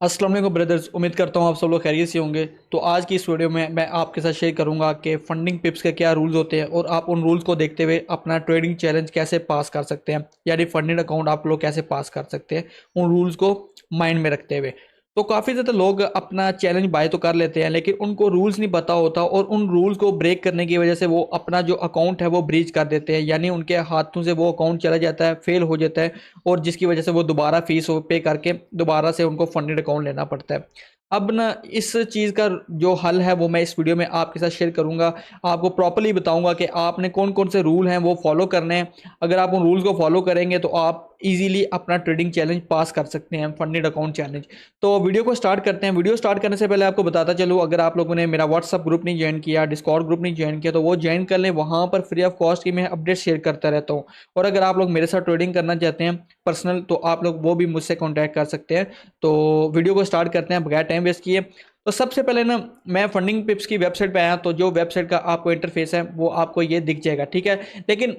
अस्सलाम वालेकुम ब्रदर्स, उम्मीद करता हूँ आप सब लोग खैरियत से होंगे। तो आज की इस वीडियो में मैं आपके साथ शेयर करूंगा कि फंडिंग पिप्स के क्या रूल्स होते हैं और आप उन रूल्स को देखते हुए अपना ट्रेडिंग चैलेंज कैसे पास कर सकते हैं, यानी फंडिंग अकाउंट आप लोग कैसे पास कर सकते हैं उन रूल्स को माइंड में रखते हुए। तो काफ़ी ज़्यादा लोग अपना चैलेंज बाय तो कर लेते हैं, लेकिन उनको रूल्स नहीं पता होता और उन रूल्स को ब्रेक करने की वजह से वो अपना जो अकाउंट है वो ब्रीच कर देते हैं, यानी उनके हाथों से वो अकाउंट चला जाता है, फेल हो जाता है और जिसकी वजह से वो दोबारा फीस पे करके दोबारा से उनको फंडेड अकाउंट लेना पड़ता है। अब ना इस चीज़ का जो हल है वो मैं इस वीडियो में आपके साथ शेयर करूंगा। आपको प्रॉपर्ली बताऊंगा कि आपने कौन कौन से रूल हैं वो फॉलो करने हैं। अगर आप उन रूल्स को फॉलो करेंगे तो आप इजीली अपना ट्रेडिंग चैलेंज पास कर सकते हैं, फंडेड अकाउंट चैलेंज। तो वीडियो को स्टार्ट करते हैं। वीडियो स्टार्ट करने से पहले आपको बताता चलूँ, अगर आप लोगों ने मेरा व्हाट्सअप ग्रुप नहीं ज्वाइन किया, डिस्कॉर्ड ग्रुप नहीं ज्वाइन किया, तो वो ज्वाइन कर लें। वहाँ पर फ्री ऑफ कॉस्ट की मैं अपडेट शेयर करता रहता हूँ। और अगर आप लोग मेरे साथ ट्रेडिंग करना चाहते हैं पर्सनल, तो आप लोग वो भी मुझसे कॉन्टैक्ट कर सकते हैं। तो वीडियो को स्टार्ट करते हैं बगैर टाइम वेस्ट किए। तो सबसे पहले ना मैं फंडिंग पिप्स की वेबसाइट पे आया, तो जो वेबसाइट का आपको इंटरफेस है वो आपको ये दिख जाएगा, ठीक है। लेकिन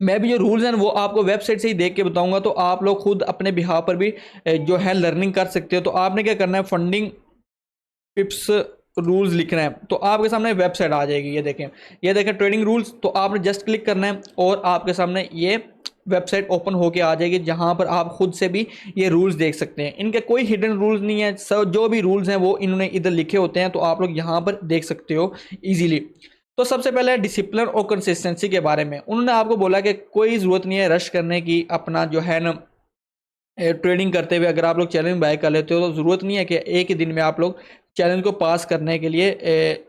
मैं भी जो रूल्स हैं वो आपको वेबसाइट से ही देख के बताऊंगा, तो आप लोग खुद अपने बिहाव पर भी जो है लर्निंग कर सकते हो। तो आपने क्या करना है, फंडिंग टिप्स रूल्स लिखना है तो आपके सामने वेबसाइट आ जाएगी। ये देखें ट्रेडिंग रूल्स। तो आपने जस्ट क्लिक करना है और आपके सामने ये वेबसाइट ओपन होके आ जाएगी, जहां पर आप खुद से भी ये रूल्स देख सकते हैं। इनके कोई हिडन रूल्स नहीं है, सब जो भी रूल्स हैं वो इन्होंने इधर लिखे होते हैं, तो आप लोग यहाँ पर देख सकते हो इजीली। तो सबसे पहले डिसिप्लिन और कंसिस्टेंसी के बारे में उन्होंने आपको बोला कि कोई ज़रूरत नहीं है रश करने की। अपना जो है ना ट्रेडिंग करते हुए अगर आप लोग चैलेंज बाय कर लेते हो तो ज़रूरत नहीं है कि एक ही दिन में आप लोग चैलेंज को पास करने के लिए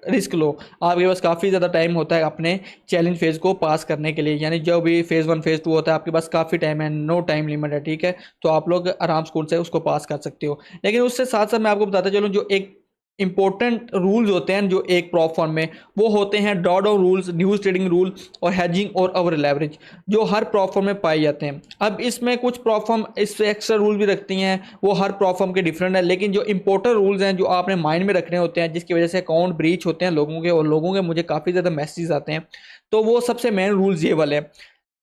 रिस्क लो। आपके पास काफ़ी ज़्यादा टाइम होता है अपने चैलेंज फेज़ को पास करने के लिए, यानी जो भी फेज़ 1 फेज़ 2 होता है आपके पास काफ़ी टाइम है, नो टाइम लिमिट है, ठीक है। तो आप लोग आराम से उसको पास कर सकते हो। लेकिन उससे साथ साथ मैं आपको बताता चलूँ, जो एक इंपॉर्टेंट रूल्स होते हैं जो एक प्रॉप फर्म में, वो होते हैं draw down rules, news trading rule और हैजिंग और ओवर लेवरेज, जो हर प्रॉप फर्म में पाए जाते हैं। अब इसमें कुछ प्रॉप फर्म इससे एक्स्ट्रा रूल भी रखती हैं, वो हर प्रॉप फर्म के डिफरेंट है। लेकिन जो इंपॉर्टेंट रूल्स हैं जो आपने माइंड में रखने होते हैं, जिसकी वजह से अकाउंट ब्रीच होते हैं लोगों के, और लोगों के मुझे काफ़ी ज़्यादा मैसेज आते हैं, तो वो सबसे मेन रूल्स ये वाले हैं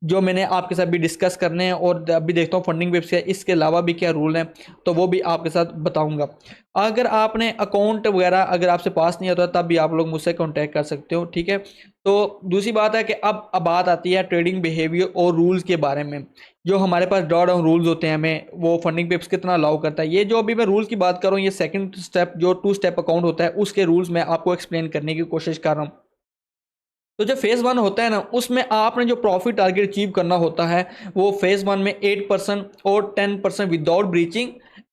जो मैंने आपके साथ भी डिस्कस करने हैं। और अभी देखता हूँ फंडिंग वेब से इसके अलावा भी क्या रूल हैं, तो वो भी आपके साथ बताऊंगा। अगर आपने अकाउंट वगैरह अगर आपसे पास नहीं होता तब भी आप लोग मुझसे कांटेक्ट कर सकते हो, ठीक है। तो दूसरी बात है कि अब बात आती है ट्रेडिंग बिहेवियर और रूल्स के बारे में। जो हमारे पास ड्रॉ डाउन रूल्स होते हैं, हमें वो फंडिंग पेप्स कितना अलाउ करता है। ये जो अभी मैं रूल्स की बात कर रहा हूँ, ये सेकंड स्टेप जो 2 स्टेप अकाउंट होता है उसके रूल्स मैं आपको एक्सप्लेन करने की कोशिश कर रहा हूँ। तो जो फेज 1 होता है ना, उसमें आपने जो प्रॉफिट टारगेट अचीव करना होता है वो फेज 1 में 8% और 10% without breaching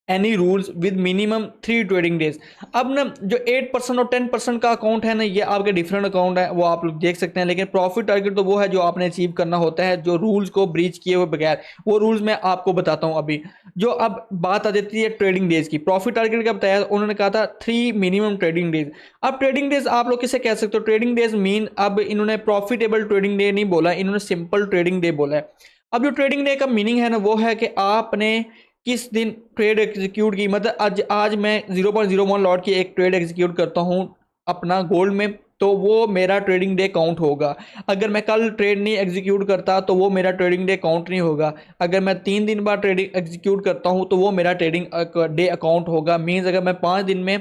any rules with minimum 3 trading days. अब ना जो 8% और 10% का अकाउंट है ना, ये आपके डिफरेंट अकाउंट है, वो आप लोग देख सकते हैं। लेकिन प्रॉफिट टारगेट तो वो है जो आपने अचीव करना होता है जो रूल्स को ब्रीच किए हुए बगैर। वो रूल्स मैं आपको बताता हूँ अभी। जो अब बात आ जाती है ट्रेडिंग डेज की, प्रॉफिट टारगेट का बताया उन्होंने, कहा था 3 मिनिमम ट्रेडिंग डेज। अब ट्रेडिंग डेज आप लोग किसे कह सकते हो, ट्रेडिंग डेज मीन, अब इन्होंने प्रॉफिटेबल ट्रेडिंग डे नहीं बोला, इन्होंने सिंपल ट्रेडिंग डे बोला है। अब जो ट्रेडिंग डे का मीनिंग है ना, वो है कि आपने किस दिन ट्रेड एग्जीक्यूट की। मतलब आज आज मैं 0.01 लॉट की एक ट्रेड एग्जीक्यूट करता हूँ अपना गोल्ड में, तो वो मेरा ट्रेडिंग डे काउंट होगा। अगर मैं कल ट्रेड नहीं एग्जीक्यूट करता तो वो मेरा ट्रेडिंग डे काउंट नहीं होगा। अगर मैं 3 दिन बाद ट्रेडिंग एग्जीक्यूट करता हूँ तो वो मेरा ट्रेडिंग डे अकाउंट होगा। मीन्स अगर मैं 5 दिन में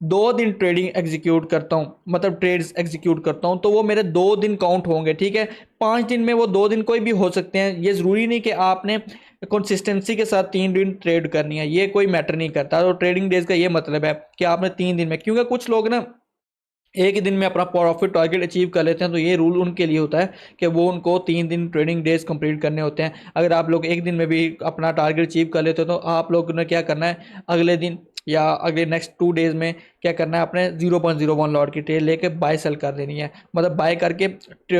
2 दिन ट्रेडिंग एग्जीक्यूट करता हूँ, मतलब ट्रेड्स एग्जीक्यूट करता हूँ, तो वो मेरे 2 दिन काउंट होंगे, ठीक है। 5 दिन में वो 2 दिन कोई भी हो सकते हैं। ये ज़रूरी नहीं कि आपने कंसिस्टेंसी के साथ 3 दिन ट्रेड करनी है, ये कोई मैटर नहीं करता। तो ट्रेडिंग डेज का ये मतलब है कि आपने 3 दिन में, क्योंकि कुछ लोग ना एक ही दिन में अपना प्रॉफिट टारगेट अचीव कर लेते हैं, तो ये रूल उनके लिए होता है कि वो उनको 3 दिन ट्रेडिंग डेज कंप्लीट करने होते हैं। अगर आप लोग एक दिन में भी अपना टारगेट अचीव कर लेते हो तो आप लोग ने क्या करना है, अगले दिन या अगले नेक्स्ट 2 डेज में क्या करना है, अपने 0.01 लॉट की ट्रेड लेके बाय सेल कर देनी है। मतलब बाय करके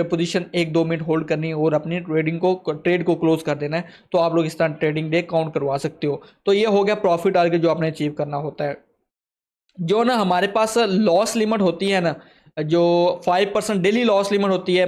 पोजीशन 1-2 मिनट होल्ड करनी है और अपनी ट्रेड को क्लोज कर देना है। तो आप लोग इस तरह ट्रेडिंग डे काउंट करवा सकते हो। तो ये हो गया प्रॉफिट टारगेट जो आपने अचीव करना होता है। जो ना हमारे पास लॉस लिमिट होती है ना, जो 5% डेली लॉस लिमिट होती है,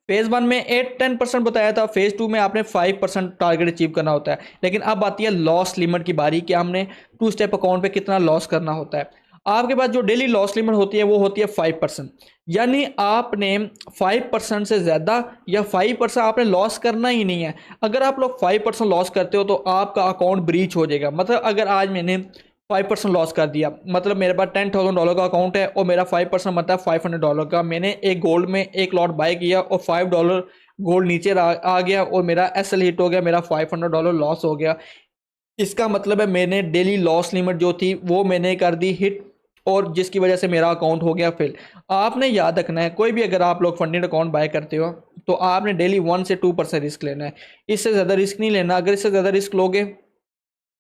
फेज 1 में 8-10% बताया था, फेज 2 में आपने 5% टारगेट अचीव करना होता है। लेकिन अब आती है लॉस लिमिट की बारी कि हमने 2 स्टेप अकाउंट पे कितना लॉस करना होता है। आपके पास जो डेली लॉस लिमिट होती है वो होती है 5%। यानी आपने 5% से ज़्यादा या 5% आपने लॉस करना ही नहीं है। अगर आप लोग 5% लॉस करते हो तो आपका अकाउंट ब्रीच हो जाएगा। मतलब अगर आज मैंने 5% लॉस कर दिया। मतलब मेरे पास $10,000 का अकाउंट है और मेरा 5% बनता है $500 का। मैंने एक गोल्ड में एक लॉट बाय किया और $5 गोल्ड नीचे आ गया और मेरा एसएल हिट हो गया, मेरा $500 लॉस हो गया। इसका मतलब है मैंने डेली लॉस लिमिट जो थी वो मैंने कर दी हिट, और जिसकी वजह से मेरा अकाउंट हो गया फेल। आपने याद रखना है, कोई भी अगर आप लोग फंडेड अकाउंट बाय करते हो तो आपने डेली 1 से 2% रिस्क लेना है, इससे ज़्यादा रिस्क नहीं लेना। अगर इससे ज़्यादा रिस्क लोगे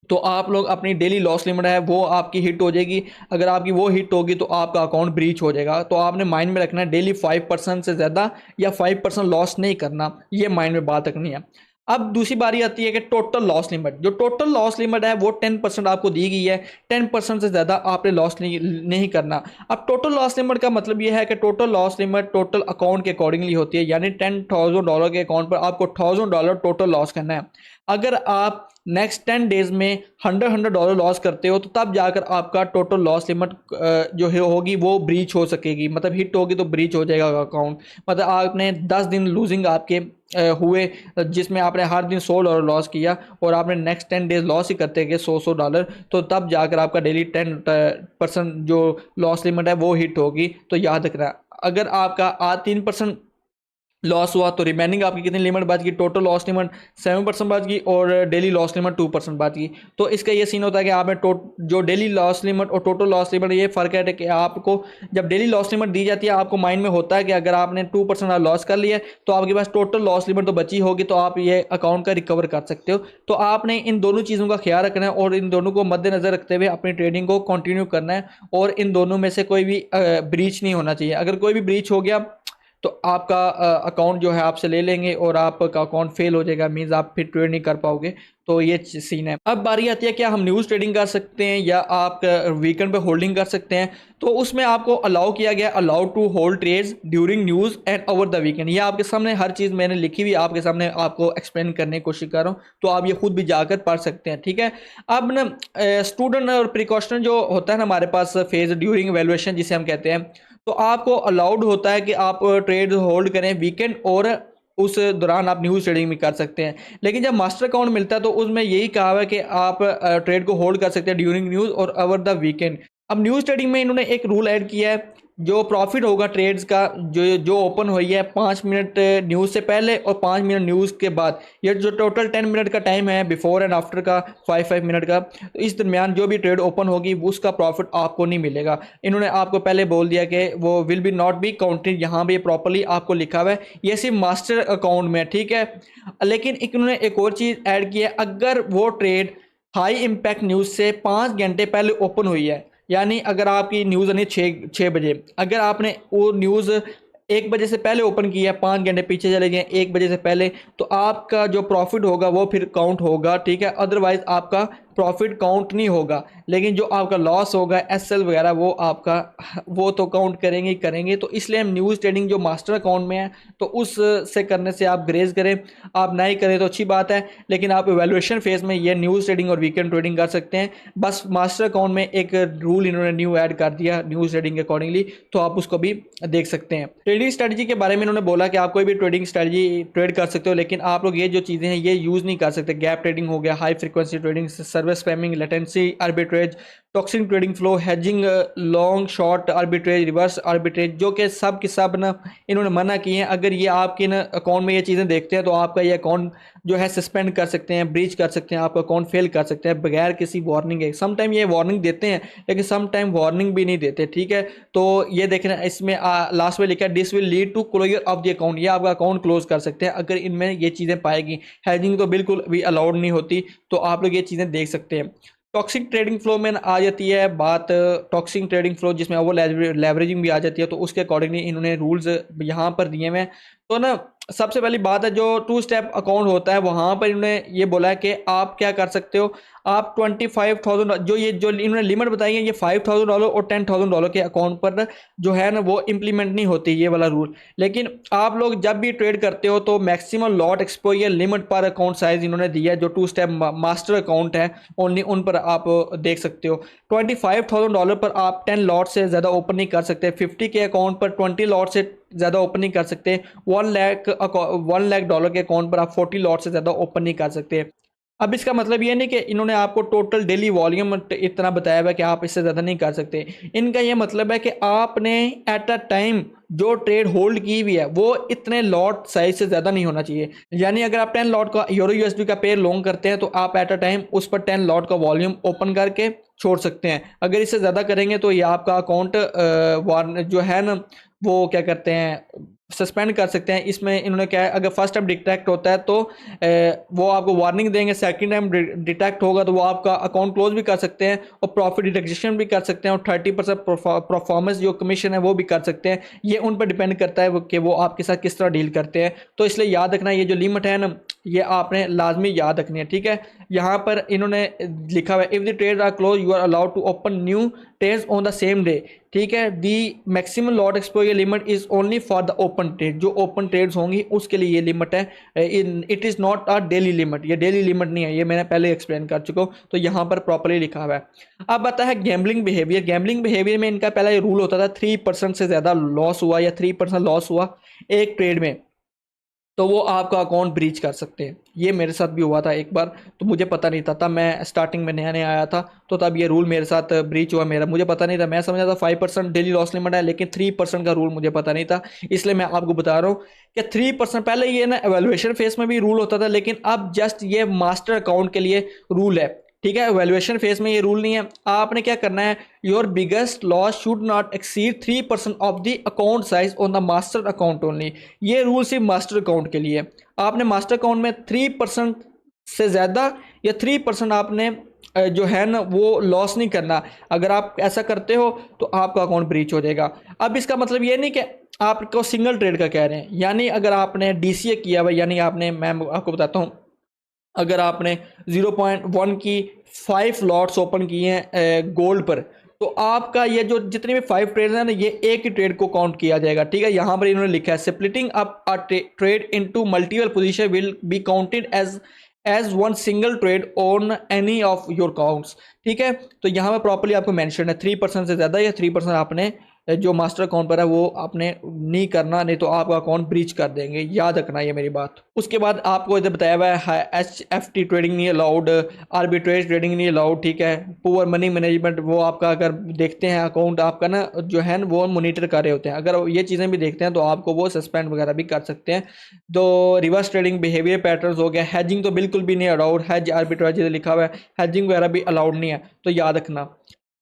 तो आप लोग अपनी डेली लॉस लिमिट है वो आपकी हिट हो जाएगी। अगर आपकी वो हिट होगी तो आपका अकाउंट ब्रीच हो जाएगा। तो आपने माइंड में रखना है डेली 5% से ज़्यादा या 5% लॉस नहीं करना, ये माइंड में बात रखनी है। अब दूसरी बारी आती है कि टोटल लॉस लिमिट। जो टोटल लॉस लिमिट है वो 10% आपको दी गई है, 10% से ज़्यादा आपने लॉस नहीं करना। अब टोटल लॉस लिमिट का मतलब ये है कि total loss limit total account के अकॉर्डिंगली होती है, यानी $10,000 के अकाउंट पर आपको $1,000 टोटल लॉस करना है। अगर आप नेक्स्ट 10 डेज में $100 लॉस करते हो तो तब जाकर आपका टोटल लॉस लिमिट जो है होगी वो ब्रीच हो सकेगी, मतलब हिट होगी तो ब्रीच हो जाएगा अकाउंट। मतलब आपने 10 दिन लूजिंग आपके हुए, जिसमें आपने हर दिन $100 लॉस किया और आपने नेक्स्ट 10 डेज लॉस ही करते गए $100, तो तब जाकर आपका डेली 10% जो लॉस लिमिट है वो हिट होगी। तो याद रखना, अगर आपका आज 3% लॉस हुआ तो रिमेनिंग आपकी कितनी लिमिट बच गई, टोटल लॉस लिमिट 7% बच गई और डेली लॉस लिमिट 2% बच गई। तो इसका ये सीन होता है कि आपने जो डेली लॉस लिमिट और टोटल लॉस लिमिट, ये फ़र्क है कि आपको जब डेली लॉस लिमिट दी जाती है आपको माइंड में होता है कि अगर आपने 2% लॉस कर लिया तो आपके पास टोटल लॉस लिमिट तो बची होगी, तो आप ये अकाउंट का रिकवर कर सकते हो। तो आपने इन दोनों चीज़ों का ख्याल रखना है और इन दोनों को मद्देनजर रखते हुए अपनी ट्रेडिंग को कंटिन्यू करना है, और इन दोनों में से कोई भी ब्रीच नहीं होना चाहिए। अगर कोई भी ब्रीच हो गया तो आपका अकाउंट जो है आपसे ले लेंगे और आपका अकाउंट फेल हो जाएगा, मीन्स आप फिर ट्रेड नहीं कर पाओगे। तो ये सीन है। अब बारी आती है क्या हम न्यूज़ ट्रेडिंग कर सकते हैं या आप वीकेंड पे होल्डिंग कर सकते हैं। तो उसमें आपको अलाउ किया गया, allow to hold trades during news and over the weekend. ये आपके सामने हर चीज़ मैंने लिखी हुई आपके सामने आपको एक्सप्लेन करने की कोशिश कर रहा हूँ, तो आप ये खुद भी जाकर पढ़ सकते हैं, ठीक है। अब न स्टूडेंट और प्रिकॉशन जो होता है ना हमारे पास फेज ड्यूरिंग वैल्यूएशन जिसे हम कहते हैं, तो आपको अलाउड होता है कि आप ट्रेड होल्ड करें वीकेंड, और उस दौरान आप न्यूज़ ट्रेडिंग भी कर सकते हैं। लेकिन जब मास्टर अकाउंट मिलता है तो उसमें यही कहा हुआ है कि आप ट्रेड को होल्ड कर सकते हैं ड्यूरिंग न्यूज़ और ओवर द वीकेंड। अब न्यूज़ ट्रेडिंग में इन्होंने एक रूल ऐड किया है, जो प्रॉफिट होगा ट्रेड्स का जो जो ओपन हुई है 5 मिनट न्यूज़ से पहले और 5 मिनट न्यूज़ के बाद, ये जो टोटल 10 मिनट का टाइम है बिफोर एंड आफ्टर का 5 मिनट का, तो इस दरमियान जो भी ट्रेड ओपन होगी उसका प्रॉफिट आपको नहीं मिलेगा। इन्होंने आपको पहले बोल दिया कि वो will be not be counted, यहाँ भी प्रॉपरली आपको लिखा हुआ है, ये सिर्फ मास्टर अकाउंट में, ठीक है। लेकिन इन्होंने एक और चीज़ ऐड की है, अगर वो ट्रेड हाई इम्पैक्ट न्यूज़ से 5 घंटे पहले ओपन हुई है, यानी अगर आपकी न्यूज़ आनी 6 बजे, अगर आपने वो न्यूज़ 1 बजे से पहले ओपन किया, 5 घंटे पीछे चले गए 1 बजे से पहले, तो आपका जो प्रॉफिट होगा वो फिर काउंट होगा, ठीक है। अदरवाइज आपका प्रॉफिट काउंट नहीं होगा, लेकिन जो आपका लॉस होगा एसएल वगैरह वो आपका वो तो काउंट करेंगे ही करेंगे। तो इसलिए हम न्यूज़ ट्रेडिंग जो मास्टर अकाउंट में है तो उस से करने से आप ग्रेज करें, आप नहीं करें तो अच्छी बात है, लेकिन आप वैल्यूएशन फेज में ये न्यूज़ ट्रेडिंग और वीकेंड ट्रेडिंग कर सकते हैं। बस मास्टर अकाउंट में एक रूल इन्होंने न्यू ऐड कर दिया न्यूज़ ट्रेडिंग के अकॉर्डिंगली, तो आप उसको भी देख सकते हैं। ट्रेडिंग स्ट्रेटजी के बारे में इन्होंने बोला कि आप कोई भी ट्रेडिंग स्ट्रेटजी ट्रेड कर सकते हो, लेकिन आप लोग ये जो चीज़ें हैं ये यूज़ नहीं कर सकते। गैप ट्रेडिंग हो गया, high frequency trading, service spamming, latency arbitrage, toxic trading flow, hedging, long short arbitrage, reverse arbitrage, जो कि सब के सब ना इन्होंने मना किए हैं। अगर ये आपके ना अकाउंट में ये चीज़ें देखते हैं तो आपका ये अकाउंट जो है सस्पेंड कर सकते हैं, ब्रीच कर सकते हैं, आपका अकाउंट फेल कर सकते हैं बगैर किसी वार्निंग के। सम टाइम ये वार्निंग देते हैं लेकिन सम टाइम वार्निंग भी नहीं देते, ठीक है। तो ये देखना, इसमें लास्ट में लिखा है this will lead to closure of the account, ये आपका अकाउंट क्लोज कर सकते हैं अगर इनमें ये चीज़ें पाएगी। हैजिंग तो बिल्कुल भी अलाउड नहीं होती, तो आप लोग ये चीज़ें देख सकते हैं। टॉक्सिक ट्रेडिंग फ्लो में आ जाती है बात, टॉक्सिक ट्रेडिंग फ्लो जिसमें वो लेवरेजिंग भी आ जाती है, तो उसके अकॉर्डिंगली इन्होंने रूल्स यहाँ पर दिए हुए हैं। तो ना सबसे पहली बात है, जो 2 स्टेप अकाउंट होता है वहाँ पर इन्होंने ये बोला है कि आप क्या कर सकते हो, आप 25,000 जो इन्होंने लिमिट बताई है ये $5,000 और $10,000 के अकाउंट पर जो है ना वो इम्प्लीमेंट नहीं होती ये वाला रूल। लेकिन आप लोग जब भी ट्रेड करते हो तो मैक्सिमम लॉट एक्सपोजर लिमिट पर अकाउंट साइज इन्होंने दिया है, जो 2 स्टेप मास्टर अकाउंट है ओनली उन पर आप देख सकते हो। $25,000 पर आप 10 लॉट से ज़्यादा ओपन नहीं कर सकते, 50 के अकाउंट पर 20 लॉट से ज़्यादा ओपन नहीं कर सकते, $1 लाख के अकाउंट पर आप 40 लॉट से ज़्यादा ओपन नहीं कर सकते। अब इसका मतलब ये नहीं कि इन्होंने आपको टोटल डेली वॉल्यूम इतना बताया हुआ है कि आप इससे ज़्यादा नहीं कर सकते। इनका ये मतलब है कि आपने एट अ टाइम जो ट्रेड होल्ड की हुई है वो इतने लॉट साइज से ज़्यादा नहीं होना चाहिए। यानी अगर आप 10 लॉट का यूरो यूएसडी का पेयर लॉन्ग करते हैं तो आप एट अ टाइम उस पर 10 लॉट का वॉल्यूम ओपन करके छोड़ सकते हैं। अगर इससे ज़्यादा करेंगे तो ये आपका अकाउंट वार्न जो है ना वो क्या करते हैं सस्पेंड कर सकते हैं। इसमें इन्होंने क्या है, अगर फर्स्ट टाइम डिटेक्ट होता है तो वो आपको वार्निंग देंगे, सेकंड टाइम डिटेक्ट होगा तो वो आपका अकाउंट क्लोज भी कर सकते हैं और प्रॉफिट डिडक्शन भी कर सकते हैं और 30% परफॉर्मेंस जो कमीशन है वो भी कर सकते हैं। ये उन पर डिपेंड करता है कि वो आपके साथ किस तरह डील करते हैं। तो इसलिए याद रखना ये जो लिमिट है ना ये आपने लाजमी याद रखनी है, ठीक है। यहाँ पर इन्होंने लिखा हुआ है if the trade are close you are allowed to open new trades on the same day, ठीक है। The maximum lot exposure limit is only for the open trade, जो ओपन ट्रेड्स होंगी उसके लिए ये लिमिट है। It is not a daily limit, ये daily limit नहीं है, ये मैंने पहले एक्सप्लेन कर चुका हूँ। तो यहाँ पर प्रॉपरली लिखा हुआ है। अब आता है गैम्बलिंग बिहेवियर। गैम्बलिंग बिहेवियर में इनका पहला ये रूल होता था 3% से ज़्यादा लॉस हुआ या 3% लॉस हुआ एक ट्रेड में तो वो आपका अकाउंट ब्रीच कर सकते हैं। ये मेरे साथ भी हुआ था एक बार, तो मुझे पता नहीं था, तब मैं स्टार्टिंग में नया नया आया था तो तब ये रूल मेरे साथ ब्रीच हुआ। मेरा मुझे पता नहीं था, मैं समझा था 5% डेली लॉस लिमिट है, लेकिन 3% का रूल मुझे पता नहीं था। इसलिए मैं आपको बता रहा हूँ कि 3% पहले ये ना एवेल्युएशन फेज में भी रूल होता था, लेकिन अब जस्ट ये मास्टर अकाउंट के लिए रूल है, ठीक है। वैल्यूएशन फेज में ये रूल नहीं है। आपने क्या करना है, your biggest loss should not exceed 3% of the account size on the master account only. ये रूल सिर्फ मास्टर अकाउंट के लिए। आपने मास्टर अकाउंट में 3% से ज़्यादा या 3% आपने जो है ना वो लॉस नहीं करना। अगर आप ऐसा करते हो तो आपका अकाउंट ब्रीच हो जाएगा। अब इसका मतलब ये नहीं कि आपको सिंगल ट्रेड का कह रहे हैं, यानी अगर आपने डीसीए किया हुआ, यानी आपने, मैं आपको बताता हूँ, अगर आपने 0.1 की 5 लॉट्स ओपन किए हैं गोल्ड पर, तो आपका ये जो जितने भी 5 ट्रेड हैं ना ये एक ही ट्रेड को काउंट किया जाएगा, ठीक है। यहाँ पर इन्होंने लिखा है splitting up a trade into multiple position will be counted as one single trade on any of your counts, ठीक है। तो यहाँ पर प्रॉपर्ली आपको मेंशन है 3% से ज़्यादा या 3% आपने जो मास्टर अकाउंट पर है वो आपने नहीं करना, नहीं तो आपका अकाउंट ब्रीच कर देंगे, याद रखना ये मेरी बात। उसके बाद आपको इधर बताया हुआ है HFT ट्रेडिंग नहीं अलाउड, आर्बिट्रेज ट्रेडिंग नहीं अलाउड, ठीक है। पुअर मनी मैनेजमेंट, वो आपका अगर देखते हैं अकाउंट आपका ना जो है वो मॉनिटर कर रहे होते हैं, अगर ये चीज़ें भी देखते हैं तो आपको वो सस्पेंड वगैरह भी कर सकते हैं। तो रिवर्स ट्रेडिंग बिहेवियर पैटर्न हो गया, हैजिंग तो बिल्कुल भी नहीं अलाउड, हैज आर्बिट्रेज लिखा हुआ है, हैजिंग वगैरह भी अलाउड नहीं है, तो याद रखना,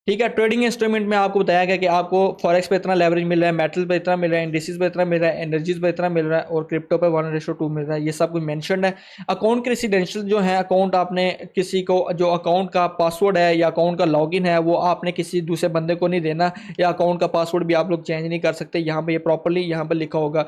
ठीक है। ट्रेडिंग इंस्ट्रूमेंट में आपको बताया गया कि आपको फॉरेक्स पे इतना लेवरेज मिल रहा है, मेटल पे इतना मिल रहा है, इंडिसेस पे इतना मिल रहा है, एनर्जीज पे इतना मिल रहा है और क्रिप्टो पे 1:2 मिल रहा है, ये सब कुछ मेंशन्ड है। अकाउंट के रेसिडेंशियल जो है अकाउंट, आपने किसी को जो अकाउंट का पासवर्ड है या अकाउंट का लॉगिन है वो आपने किसी दूसरे बंदे को नहीं देना, या अकाउंट का पासवर्ड भी आप लोग चेंज नहीं कर सकते। यहाँ पे ये प्रॉपरली यहाँ पर लिखा होगा,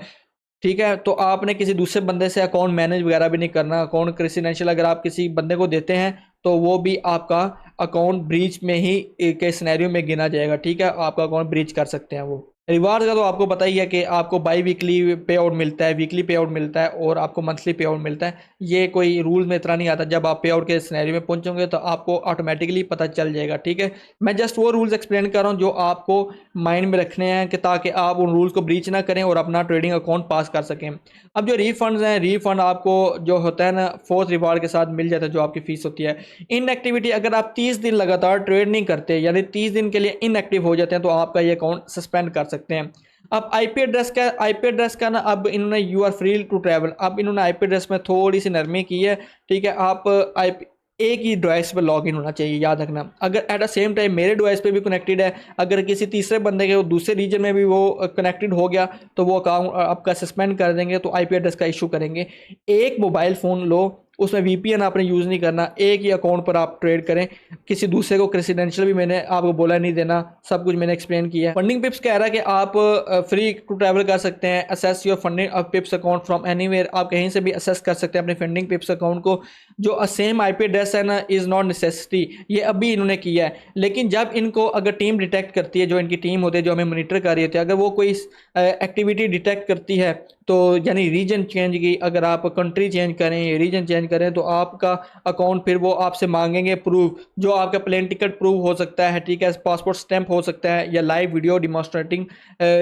ठीक है। तो आपने किसी दूसरे बंदे से अकाउंट मैनेज वगैरह भी नहीं करना। अकाउंट रेसिडेंशियल अगर आप किसी बंदे को देते हैं तो वो भी आपका अकाउंट ब्रीच में ही के सिनेरियो में गिना जाएगा, ठीक है। आपका अकाउंट ब्रीच कर सकते हैं वो। रिवार्ड का तो आपको पता ही है कि आपको बाई वीकली पे आउट मिलता है, वीकली पे आउट मिलता है और आपको मंथली पे आउट मिलता है। ये कोई रूल में इतना नहीं आता, जब आप पे आउट के सिनेरियो में पहुंचोगे तो आपको ऑटोमेटिकली पता चल जाएगा, ठीक है। मैं जस्ट वो रूल्स एक्सप्लेन कर रहा हूँ जो आपको माइंड में रखने हैं कि ताकि आप उन रूल्स को ब्रीच ना करें और अपना ट्रेडिंग अकाउंट पास कर सकें। अब जो रिफंड्स हैं, रिफंड आपको जो होता है ना फोर्थ रिवार्ड के साथ मिल जाता है, जो आपकी फीस होती है। इनएक्टिविटी, अगर आप 30 दिन लगातार ट्रेड नहीं करते यानी 30 दिन के लिए इनएक्टिव हो जाते हैं तो आपका ये अकाउंट सस्पेंड कर सकते हैं। अब आईपी एड्रेस का ना अब इन्होंने you are free to travel, अब इन्होंने आईपी एड्रेस में थोड़ी सी नरमी की है, ठीक है। आप आईपी एक ही डिवाइस पर लॉग इन होना चाहिए, याद रखना। अगर एट द सेम टाइम मेरे डिवाइस पे भी कनेक्टेड है, अगर किसी तीसरे बंदे के दूसरे रीजन में भी वो कनेक्टेड हो गया तो वो अकाउंट आपका सस्पेंड कर देंगे, तो आईपी एड्रेस का इशू करेंगे। एक मोबाइल फ़ोन लो, उसमें वीपीएन आपने यूज़ नहीं करना, एक ही अकाउंट पर आप ट्रेड करें, किसी दूसरे को रेसिडेंशियल भी मैंने आपको बोला नहीं देना, सब कुछ मैंने एक्सप्लेन किया है। फंडिंग पिप्स कह रहा है कि आप फ्री टू ट्रैवल कर सकते हैं, assess your funding पिप्स account from anywhere, आप कहीं से भी असेस कर सकते हैं अपने फंडिंग पिप्स अकाउंट को। जो सेम आईपी एड्रेस है ना इज़ नॉट नेसेसिटी, ये अभी इन्होंने किया है, लेकिन जब इनको अगर टीम डिटेक्ट करती है, जो इनकी टीम होती है जो हमें मॉनिटर कर रही होती है, अगर वो कोई एक्टिविटी डिटेक्ट करती है तो यानी रीजन चेंज की, अगर आप कंट्री चेंज करें, रीजन चेंज करें, तो आपका अकाउंट फिर वो आपसे मांगेंगे प्रूफ, जो आपका प्लेन टिकट प्रूफ हो सकता है, ठीक है, पासपोर्ट स्टैंप हो सकता है, या live video demonstrating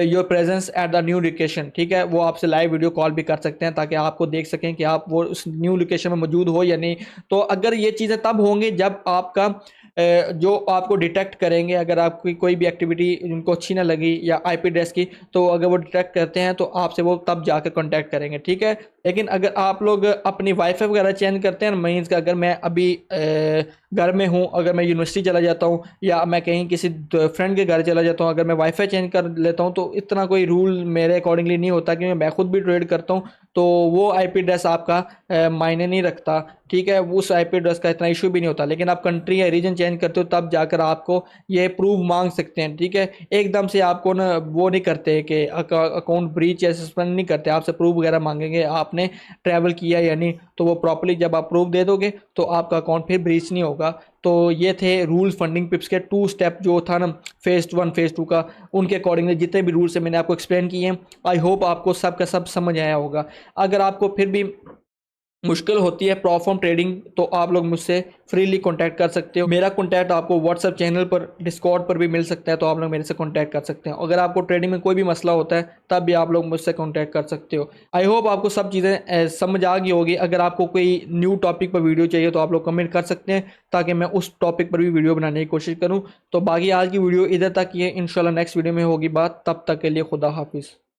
your presence at the new location, ठीक है। वो आपसे लाइव वीडियो कॉल भी कर सकते हैं ताकि आपको देख सकें कि आप वो उस न्यू लोकेशन में मौजूद हो या नहीं नहीं। तो अगर ये चीज़ें तब होंगी जब आपका जो आपको डिटेक्ट करेंगे, अगर आपकी कोई भी एक्टिविटी उनको अच्छी ना लगी या आईपी एड्रेस की, तो अगर वो डिटेक्ट करते हैं तो आपसे वो तब जाकर कांटेक्ट करेंगे, ठीक है। लेकिन अगर आप लोग अपनी वाईफाई वगैरह चेंज करते हैं, मीन्स का अगर मैं अभी घर में हूँ, अगर मैं यूनिवर्सिटी चला जाता हूँ या मैं कहीं किसी फ्रेंड के घर चला जाता हूँ, अगर मैं वाईफाई चेंज कर लेता हूँ तो इतना कोई रूल मेरे अकॉर्डिंगली नहीं होता, क्योंकि मैं खुद भी ट्रेड करता हूँ। तो वो आईपी एड्रेस आपका मायने नहीं रखता, ठीक है, उस आईपी एड्रेस का इतना इशू भी नहीं होता। लेकिन आप कंट्री या रीजन चेंज करते हो तब जाकर आपको ये प्रूफ मांग सकते हैं, ठीक है। एकदम से आपको ना वो नहीं करते कि अकाउंट ब्रीच या सस्पेंड नहीं करते, आपसे प्रूफ वगैरह मांगेंगे आपने ट्रैवल किया या नहीं। तो वो प्रॉपर्ली जब आप प्रूफ दे दोगे तो आपका अकाउंट फिर ब्रीच नहीं होगा। तो ये थे रूल्स फंडिंग पिप्स के 2 स्टेप जो था ना, फेज़ 1 फेज़ 2 का, उनके अकॉर्डिंगली जितने भी रूल्स हैं मैंने आपको एक्सप्लेन किए हैं। आई होप आपको सब का सब समझ आया होगा। अगर आपको फिर भी मुश्किल होती है प्रोफॉर्म ट्रेडिंग तो आप लोग मुझसे फ्रीली कांटेक्ट कर सकते हो। मेरा कांटेक्ट आपको व्हाट्सएप चैनल पर, डिस्कॉर्ड पर भी मिल सकता है, तो आप लोग मेरे से कांटेक्ट कर सकते हैं। अगर आपको ट्रेडिंग में कोई भी मसला होता है तब भी आप लोग मुझसे कांटेक्ट कर सकते हो। आई होप आपको सब चीज़ें समझ आ गई होगी। अगर आपको कोई न्यू टॉपिक पर वीडियो चाहिए तो आप लोग कमेंट कर सकते हैं, ताकि मैं उस टॉपिक पर भी वीडियो बनाने की कोशिश करूँ। तो बाकी आज की वीडियो इधर तक ही है, इंशाल्लाह नेक्स्ट वीडियो में होगी बात। तब तक के लिए खुदा हाफिज़।